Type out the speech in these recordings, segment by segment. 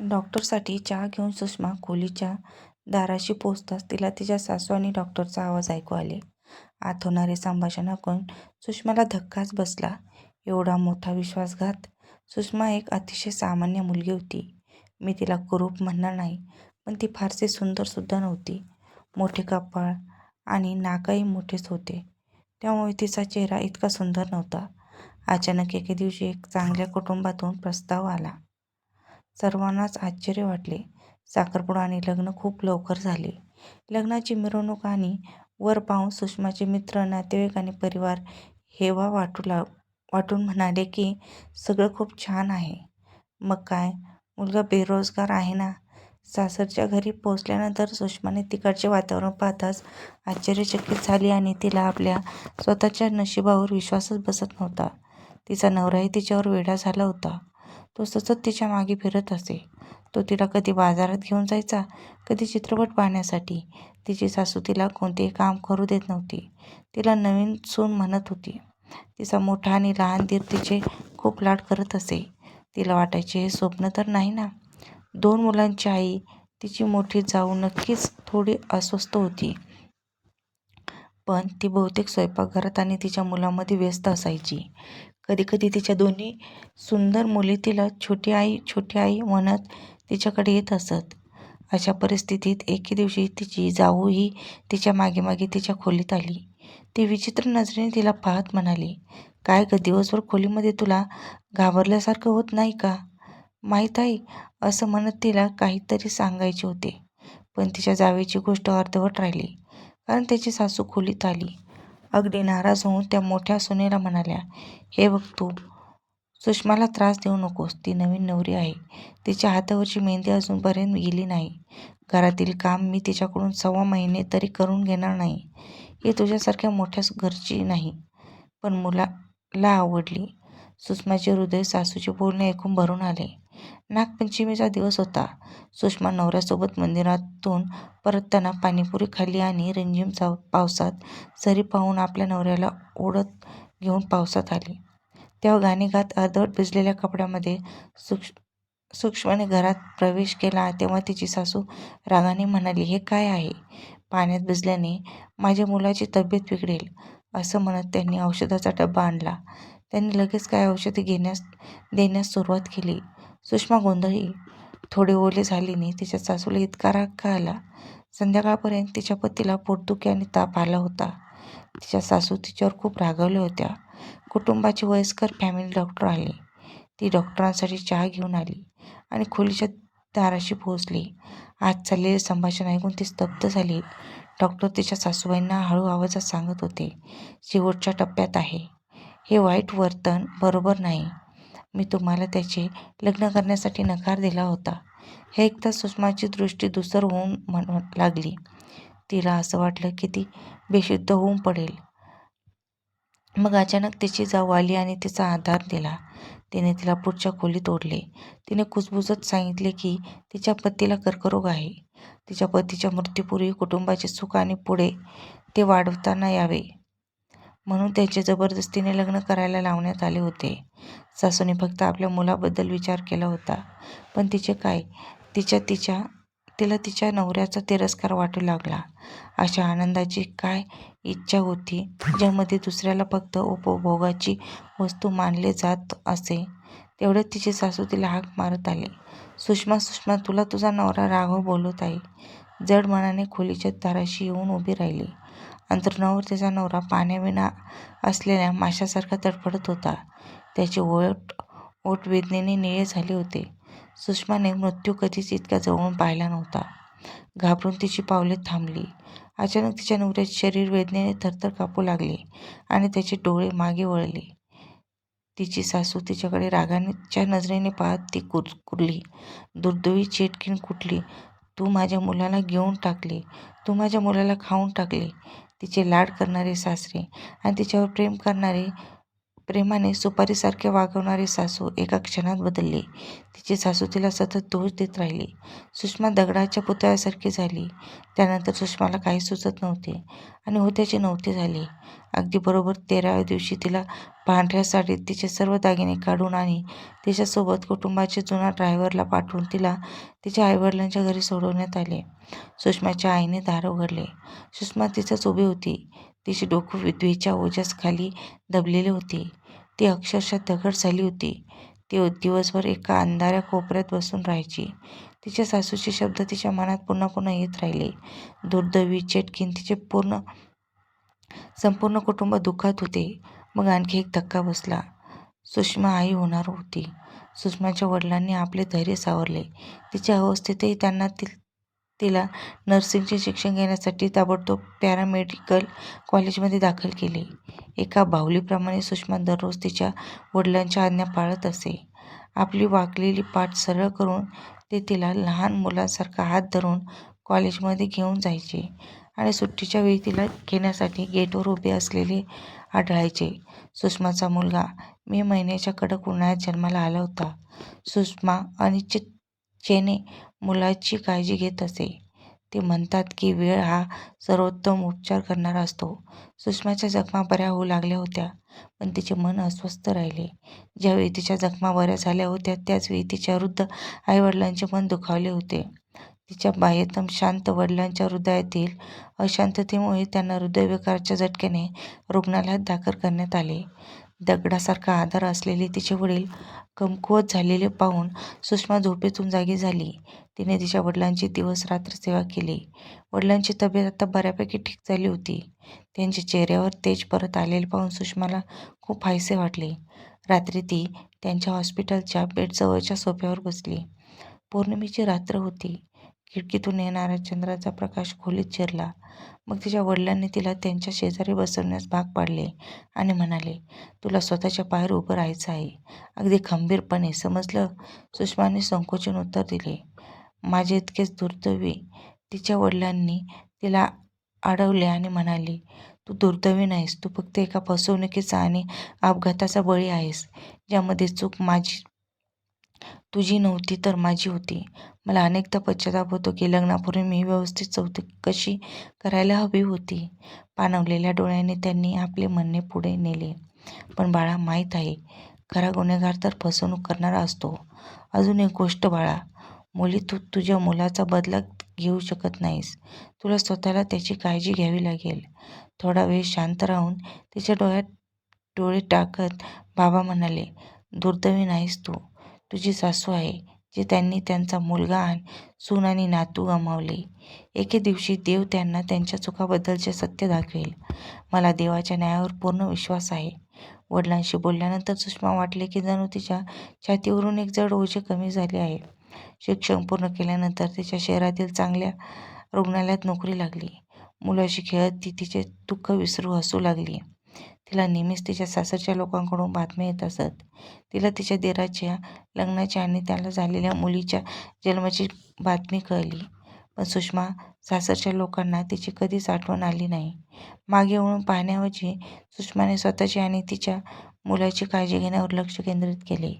डॉक्टरसाठी चहा घेऊन सुषमा खोलीच्या दाराशी पोचताच तिला तिच्या सासू आणि डॉक्टरचा आवाज ऐकू आले. आत होणारे संभाषण ऐकून सुषमाला धक्काच बसला. एवढा मोठा विश्वासघात! सुषमा एक अतिशय सामान्य मुलगी होती. मी तिला कुरूप म्हणणार नाही, पण ती फारशी सुंदरसुद्धा नव्हती. मोठे कपाळ आणि नाकही मोठेच होते, त्यामुळे तिचा चेहरा इतका सुंदर नव्हता. अचानक एके दिवशी एक चांगल्या कुटुंबातून प्रस्ताव आला. सर्वांनाच आश्चर्य वाटले. साखरपुडा आणि लग्न खूप लवकर झाले. लग्नाची मिरवणूक आणि वर पाहून सुषमाचे मित्र, नातेवाईक आणि परिवार हेवा वाटून म्हणाले की सगळं खूप छान आहे. मग काय, मुलगा बेरोजगार आहे ना? सासरच्या घरी पोहोचल्यानंतर सुषमाने तिकडचे वातावरण पाहताच आश्चर्यचकित झाली आणि तिला आपल्या स्वतःच्या नशिबावर विश्वासच बसत नव्हता. तिचा नवराही तिच्यावर वेडा झाला होता. तो सतत तिच्या मागे फिरत असे. तो तिला कधी बाजारात घेऊन जायचा, कधी चित्रपट पाहण्यासाठी. तिची सासू तिला कोणतेही काम करू देत नव्हती. तिला नवीन सून म्हणत होती. तिचा मोठा आणि लहान दीर तिचे खूप लाड करत असे. तिला वाटायचे, हे स्वप्न तर नाही ना? 2 मुलांची आई, तिची मोठी जाऊ नक्कीच थोडी अस्वस्थ होती. पण ती बहुतेक स्वयंपाकघरात आणि तिच्या मुलांमध्ये व्यस्त असायची. कधीकधी तिच्या दोन्ही सुंदर मुली तिला छोटी आई म्हणत तिच्याकडे येत असत. अशा परिस्थितीत एके दिवशी तिची जाऊ ही तिच्या मागे मागे तिच्या खोलीत आली. ती विचित्र नजरेने तिला पाहत म्हणाली, काय ग, दिवसभर खोलीमध्ये तुला घाबरल्यासारखं होत नाही का? माहीत आहे, असं म्हणत तिला काहीतरी सांगायचे होते. पण तिच्या जावेची गोष्ट अर्धवट राहिली, कारण त्याची सासू खोलीत आली. अगदी नाराज होऊन त्या मोठ्या सुनेला म्हणाल्या, हे बघ, तू सुषमाला त्रास देऊ नकोस. ती नवीन नवरी आहे. तिच्या हातावरची मेहंदी अजूनपर्यंत गेली नाही. घरातील काम मी तिच्याकडून 1.25 महिने तरी करून घेणार नाही. ही तुझ्यासारख्या मोठ्या घरची नाही, पण मुलाला आवडली. सुषमाचे हृदय सासूचे बोलणे ऐकून भरून आले. नागपंचमीचा दिवस होता. सुषमा नवऱ्यासोबत मंदिरातून परतताना पाणीपुरी खाल्ली आणि रिमझिम पावसात सरी पाहून आपल्या नवऱ्याला ओढत घेऊन पावसात आली. तेव्हा गाणी गात अर्धवट भिजलेल्या कपड्यामध्ये सुषमाने घरात प्रवेश केला. तेव्हा तिची सासू रागाने म्हणाली, हे काय आहे? पाण्यात भिजल्याने माझ्या मुलाची तब्येत बिघडेल. असं म्हणत त्यांनी औषधाचा डबा आणला. त्यांनी लगेच काय औषधे देण्यास सुरुवात केली. सुषमा गोंधळली. थोडे ओले झाल्याने तिच्या सासूला इतका राग का आला? संध्याकाळपर्यंत तिच्या पतीला पोटदुखी आणि ताप आला होता. तिच्या सासू तिच्यावर खूप रागावल्या होत्या. कुटुंबाची वयस्कर फॅमिली डॉक्टर आले. ती डॉक्टरांसाठी चहा घेऊन आली आणि खोलीच्या दाराशी पोहोचली. आज चाललेले संभाषण ऐकून ती स्तब्ध झाली. डॉक्टर तिच्या सासूबाईंना हळू आवाजात सांगत होते, शेवटच्या टप्प्यात आहे. हे वाईट वर्तन बरोबर नाही. मी तुम्हाला त्याचे लग्न करण्यासाठी नकार दिला होता. हे ऐकताच सुषमाची दृष्टी धूसर होऊन म्हणू लागली. तिला असं वाटलं की ती बेशुद्ध होऊन पडेल. मग अचानक तिची जाऊ आली आणि तिचा आधार दिला. तिने तिला पुढच्या खोलीत ओढले. तिने कुजबुजत सांगितले की तिच्या पतीला कर्करोग आहे. तिच्या पतीच्या मृत्यूपूर्वी कुटुंबाचे सुख आणि पुढे ते वाढवता यावे म्हणून त्याचे जबरदस्तीने लग्न करायला लावण्यात आले होते. सासूने फक्त आपल्या मुलाबद्दल विचार केला होता. पण तिचे काय? तिला तिच्या नवऱ्याचा तिरस्कार वाटू लागला. अशा आनंदाची काय इच्छा होती, ज्यामध्ये दुसऱ्याला फक्त उपभोगाची वस्तू मानले जात असे. तेवढ्यात तिची सासू तिला हाक मारत आली. सुषमा, सुषमा, तुला तुझा नवरा राघव बोलत आहे. जड मनाने खोलीच्या दाराशी येऊन उभी राहिली. अंथरुणावर तिचा नवरा पाण्याविना असलेल्या माशासारखा तडफडत होता. त्याचे ओठ वेदनेने निळे झाले होते. सुषमाने मृत्यू कधीच इतक्या जवळून पाहिला नव्हता. घाबरून तिची पावले थांबली. अचानक तिच्या नवऱ्याचे शरीर वेदनेने थरथर कापू लागले आणि त्याचे डोळे मागे वळले. तिची सासू तिच्याकडे रागाच्या नजरेने पाहत ती कुरली. दुर्दैवी चेटकीण कुठली! तू माझ्या मुलाला घेऊन टाकले. तू माझ्या मुलाला खाऊन टाकले. तिचे लाड करणारे सासरे आणि तिच्यावर प्रेम प्रेमाने सुपारीसारखे वागवणारी सासू एका क्षणात बदलली. तिची सासू तिला सतत दोष देत राहिली. सुषमा दगडाच्या पुतळ्यासारखी झाली. त्यानंतर सुषमाला काही सुचत नव्हते आणि होत्याची नव्हती झाली. अगदी बरोबर 13व्या दिवशी तिला पांढऱ्या साडीत तिचे सर्व दागिने काढून आणि तिच्यासोबत कुटुंबाच्या जुना ड्रायव्हरला पाठवून तिला तिच्या आईवडिलांच्या घरी सोडवण्यात आले. सुषमाच्या आईने दार उघडले. सुषमा तिथंच उभी होती. तिचे डोकं विधवेच्या ओझ्याखाली दबलेले होते. ती अक्षरशः दगड झाली होती. ती दिवसभर एका अंधाऱ्या कोपऱ्यात बसून राहायची. तिच्या सासूचे शब्द तिच्या मनात पुन्हा पुन्हा येत राहिले. दुर्दैवी चेटकीन तिचे संपूर्ण कुटुंब दुःखात होते. मग आणखी एक धक्का बसला. सुषमा आई होणार होती. सुषमाच्या वडिलांनी आपले धैर्य सावरले. तिच्या अवस्थेतही त्यांना तिला नर्सिंगचे शिक्षण घेण्यासाठी ताबडतोब पॅरामेडिकल कॉलेजमध्ये दाखल केले. एका बाहुलीप्रमाणे सुषमा दररोज तिच्या वडिलांच्या आज्ञा पाळत असे. आपली वाकलेली पाठ सरळ करून ते तिला लहान मुलांसारखा हात धरून कॉलेजमध्ये घेऊन जायचे आणि सुट्टीच्या वेळी तिला घेण्यासाठी गेटवर उभे असलेले आढळायचे. सुषमाचा मुलगा मे महिन्याच्या कडक उन्हाळ्यात जन्माला आला होता. सुषमा अनिच्छेने मुलाची काळजी घेत असे. ते म्हणतात की वेळ हा सर्वोत्तम उपचार करणारा असतो. सुषमाच्या जखमा बऱ्या होऊ लागल्या होत्या, पण तिचे मन अस्वस्थ राहिले. ज्यावेळी तिच्या जखमा बऱ्या झाल्या होत्या त्याचवेळी तिच्या वृद्ध आईवडिलांचे मन दुखावले होते. तिच्या बाह्यतम शांत वडिलांच्या हृदयातील अशांततेमुळे त्यांना हृदयविकाराच्या झटक्याने रुग्णालयात दाखल करण्यात आले. दगडासारखा आधार असलेले तिचे वडील कमकुवत झालेले पाहून सुषमा झोपेतून जागी झाली. तिने तिच्या वडिलांची दिवस-रात्र सेवा केली. वडिलांची तब्येत आता बऱ्यापैकी ठीक झाली होती. त्यांच्या चेहऱ्यावर तेज परत आलेले पाहून सुषमाला खूप हायसे वाटले. रात्री ती त्यांच्या हॉस्पिटलच्या बेडजवळच्या सोफ्यावर बसली. पौर्णिमेची रात्र होती. खिडकीतून येणारा चंद्राचा प्रकाश खोलीत शिरला. मग तिच्या वडिलांनी तिला त्यांच्या शेजारी बसवण्यास भाग पाडले आणि म्हणाले, तुला स्वतःच्या पायावर उभं राहायचं आहे. अगदी खंबीरपणे, समजलं? सुषमाने संकोचून उत्तर दिले, माझे इतकेच दुर्दैवी. तिच्या वडिलांनी तिला अडवले आणि म्हणाले, तू दुर्दैवी नाहीस. तू फक्त एका फसवणुकीचा आणि अपघाताचा बळी आहेस, ज्यामध्ये चूक तुझी नव्हती तर माझी होती. मला अनेकदा पश्चाताप होतो की लग्नापूर्वी मी व्यवस्थित चौकशी करायला हवी होती. पाणवलेल्या डोळ्यांनी त्यांनी आपले म्हणणे पुढे नेले. पण बाळा, माहीत आहे, खरा गुन्हेगार तर फसवणूक करणारा असतो. अजून एक गोष्ट बाळा, मुली, तू तुझ्या मुलाचा बदला घेऊ शकत नाहीस. तुला स्वतःला त्याची काळजी घ्यावी लागेल. थोडा वेळ शांत राहून तिच्या डोळ्यात डोळे टाकत बाबा म्हणाले, दुर्दैवी नाहीस तू. तुझी सासू आहे, जे त्यांनी त्यांचा मुलगा, सून आणि नातू गमावले. एके दिवशी देव त्यांना त्यांच्या चुकाबद्दलचे सत्य दाखवेल. मला देवाच्या न्यायावर पूर्ण विश्वास आहे. वडिलांशी बोलल्यानंतर सुषमा वाटले की जणू तिच्या छातीवरून एक जड ओझे कमी झाले आहे. शिक्षण पूर्ण केल्यानंतर तिच्या शहरातील चांगल्या रुग्णालयात नोकरी लागली. मुलाशी खेळत ती तिचे दुःख विसरू हसू लागली. तिला नेहमीच तिच्या सासरच्या लोकांकडून बातम्या येत असत. तिला तिच्या दिराच्या लग्नाची आणि त्याला झालेल्या मुलीच्या जन्माची बातमी कळली. पण सुषमा सासरच्या लोकांना तिची कधीच आठवण आली नाही. मागे वळून पाहण्याऐवजी सुषमाने स्वतःची आणि तिच्या मुलाची काळजी घेण्यावर लक्ष केंद्रित केले.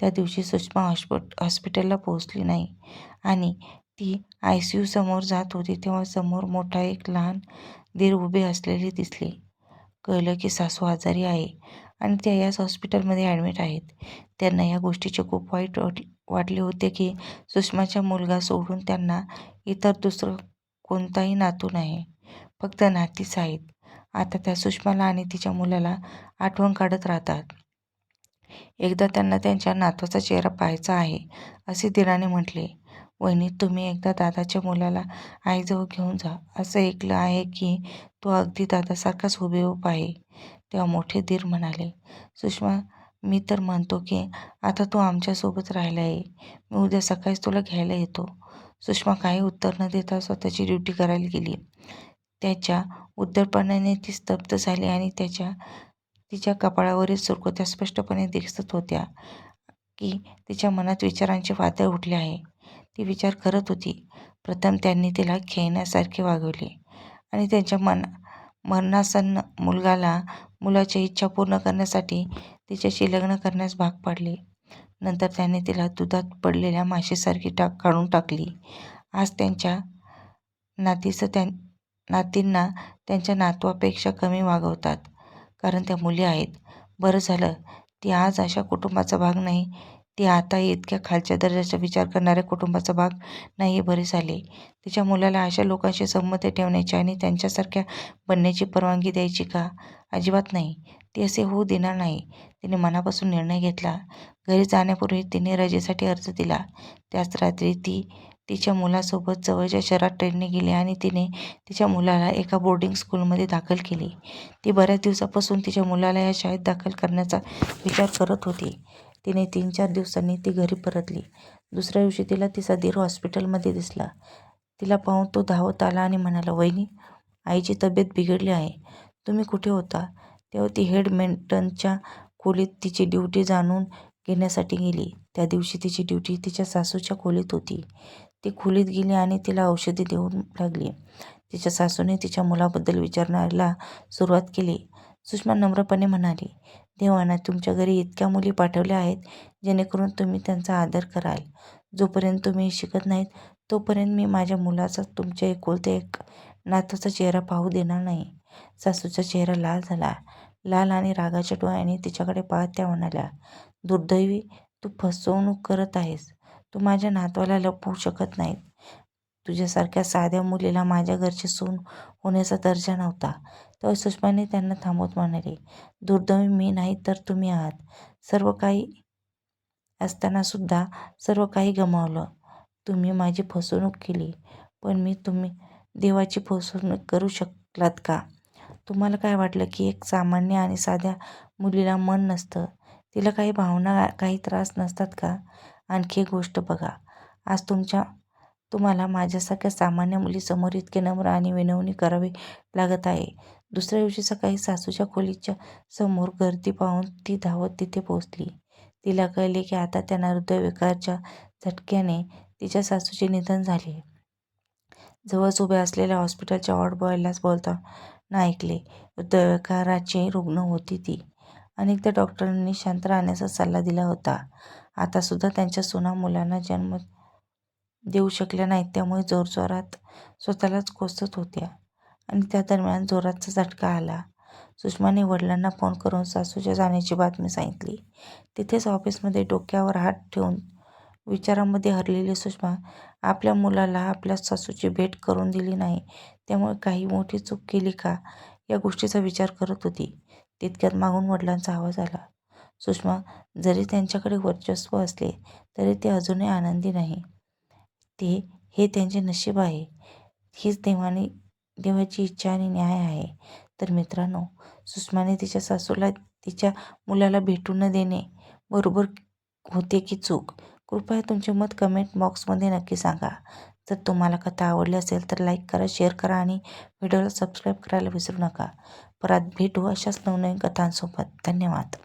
त्या दिवशी सुषमा हॉस्पिटलला पोहोचली नाही आणि ती ICU समोर जात होती तेव्हा समोर मोठा एक लहान दीर उभे असलेले दिसले. कळलं की सासू आजारी आहे आणि त्या याच हॉस्पिटलमध्ये ॲडमिट आहेत. त्यांना या गोष्टीचे खूप वाईट वाटले होते की सुषमाचा मुलगा सोडून त्यांना इतर दुसरं कोणताही नातू नाही, फक्त नातीच आहेत. आता त्या सुषमाला आणि तिच्या मुलाला आठवण काढत राहतात. एकदा त्यांना त्यांच्या नातवाचा चेहरा पाहायचा आहे, असे दीराने म्हटले. वहिनी, तुम्ही एकदा दादाच्या मुलाला आईजवळ घेऊन जा. असं ऐकलं आहे की तो अगदी दादासारखाच हुबेहूब आहे. तेव्हा मोठे दीर म्हणाले, सुषमा, मी तर म्हणतो की आता तू आमच्यासोबत राहायला ये. मी उद्या सकाळीच तुला घ्यायला येतो. सुषमा काही उत्तर न देता स्वतःची ड्युटी करायला गेली. त्याच्या उद्धटपणाने ती स्तब्ध झाली आणि तिच्या कपाळावरील सुरकुत्या स्पष्टपणे दिसत होत्या की तिच्या मनात विचारांचे वादळ उठले आहे. ती विचार करत होती. प्रथम त्यांनी तिला खेळण्यासारखे वागवले आणि त्यांच्या मरणासन्न मुलाच्या इच्छा पूर्ण करण्यासाठी तिच्याशी लग्न करण्यास भाग पाडले. नंतर त्याने तिला दुधात पडलेल्या माशीसारखी काढून टाकली. आज त्यांच्या नातींना त्यांच्या नातवापेक्षा कमी वागवतात, कारण त्या मुली आहेत. बरं झालं ती आज अशा कुटुंबाचा भाग नाही. ती आता इतक्या खालच्या दर्जाचा विचार करणाऱ्या कुटुंबाचा भाग नाही. बरे झाले. तिच्या मुलाला अशा लोकांशी संबंध ठेवण्याची आणि त्यांच्यासारख्या बनण्याची परवानगी द्यायची का? अजिबात नाही. ती असे होऊ देणार नाही. तिने मनापासून निर्णय घेतला. घरी जाण्यापूर्वी तिने रजेसाठी अर्ज दिला. त्याच रात्री ती तिच्या मुलासोबत जवळच्या शहरात ट्रेनने गेली आणि तिने तिच्या मुलाला एका बोर्डिंग स्कूलमध्ये दाखल केले. ती बऱ्याच दिवसापासून तिच्या मुलाला या शाळेत दाखल करण्याचा विचार करत होती. तिने 3-4 दिवसांनी ती घरी परतली. दुसऱ्या दिवशी तिला तिचा दीर हॉस्पिटलमध्ये दिसला. तिला पाहून तो धावत आला आणि म्हणाला, "वहिनी, आईची तब्येत बिघडली आहे. तुम्ही कुठे होता?" तेव्हा ती हेड मेंटनच्या खोलीत तिची ड्युटी जाणून घेण्यासाठी गेली. त्या दिवशी तिची ड्युटी तिच्या सासूच्या खोलीत होती. ती खोलीत गेली आणि तिला औषधे देऊ लागली. तिच्या सासूने तिच्या मुलाबद्दल विचारायला सुरुवात केली. सुषमा नम्रपणे म्हणाली, "देवाने तुमच्या घरी इतक्या मुली पाठवल्या आहेत, जेणेकरून तुम्ही त्यांचा आदर कराल. जोपर्यंत तुम्ही शिकत नाहीत, तोपर्यंत मी माझ्या मुलाचा, तुमच्या एकुलत्या एक नातवाचा चेहरा पाहू देणार नाही." सासूचा चेहरा लाल झाला. लाल आणि रागाच्या डोळ्यांनी तिच्याकडे पाहत त्या म्हणाल्या, "दुर्दैवी, तू फसवणूक करत आहेस. तू माझ्या नातवाला लपवू शकत नाहीत. तुझ्यासारख्या साध्या मुलीला माझ्या घरची सून होण्याचा दर्जा नव्हता." तेव्हा सुषमाने त्यांना थांबवत म्हणाले, "दुर्दैवी मी नाही तर तुम्ही आहात. सर्व काही असताना सुद्धा सर्व काही गमावलं. तुम्ही माझी फसवणूक केली, पण तुम्ही देवाची फसवणूक करू शकलात का? तुम्हाला काय वाटलं की एक सामान्य आणि साध्या मुलीला मन नसतं? तिला काही भावना, काही त्रास नसतात का? आणखी एक गोष्ट बघा, आज तुम्हाला माझ्यासारख्या सामान्य मुलीसमोर इतके नम्र आणि विनवणी करावी लागत आहे." दुसऱ्या दिवशी सकाळी सासूच्या खोलीच्या समोर गर्दी पाहून ती धावत तिथे पोहोचली. तिला कळले की आता त्यांना हृदयविकाराच्या झटक्याने तिच्या सासूचे निधन झाले. जवळच उभ्या असलेल्या हॉस्पिटलच्या वॉर्ड बॉयलाच बोलताना ऐकले. हृदयविकाराची रुग्ण होती ती. अनेकदा डॉक्टरांनी शांत राहण्याचा सल्ला दिला होता. आता सुद्धा त्यांच्या सुना मुलांना जन्म देऊ शकल्या नाहीत, त्यामुळे जोरजोरात स्वतःलाच कोसत होत्या. आणि त्या दरम्यान जोराचा झटका आला. सुषमाने वडिलांना फोन करून सासूच्या जाण्याची बातमी सांगितली. तिथेच ऑफिसमध्ये डोक्यावर हात ठेवून विचारांमध्ये हरलेली सुषमा आपल्या मुलाला आपल्या सासूची भेट करून दिली नाही, त्यामुळे काही मोठी चूक केली का, या गोष्टीचा विचार करत होती. तितक्यात मागून वडिलांचा आवाज आला. सुषमा, जरी त्यांच्याकडे वर्चस्व असले तरी ते अजूनही आनंदी नाही. हे त्यांचे नशीब आहे. हीच देवाची इच्छा आणि न्याय आहे. तर मित्रांनो, सुषमाने तिच्या सासूला तिच्या मुलाला भेटू न देणे बरोबर होते की चूक? कृपया तुमचे मत कमेंट बॉक्समध्ये नक्की सांगा. जर तुम्हाला कथा आवडली असेल तर लाईक करा, शेअर करा आणि व्हिडिओला सबस्क्राईब करायला विसरू नका. परत भेटू अशाच नवनवीन कथांसोबत. धन्यवाद.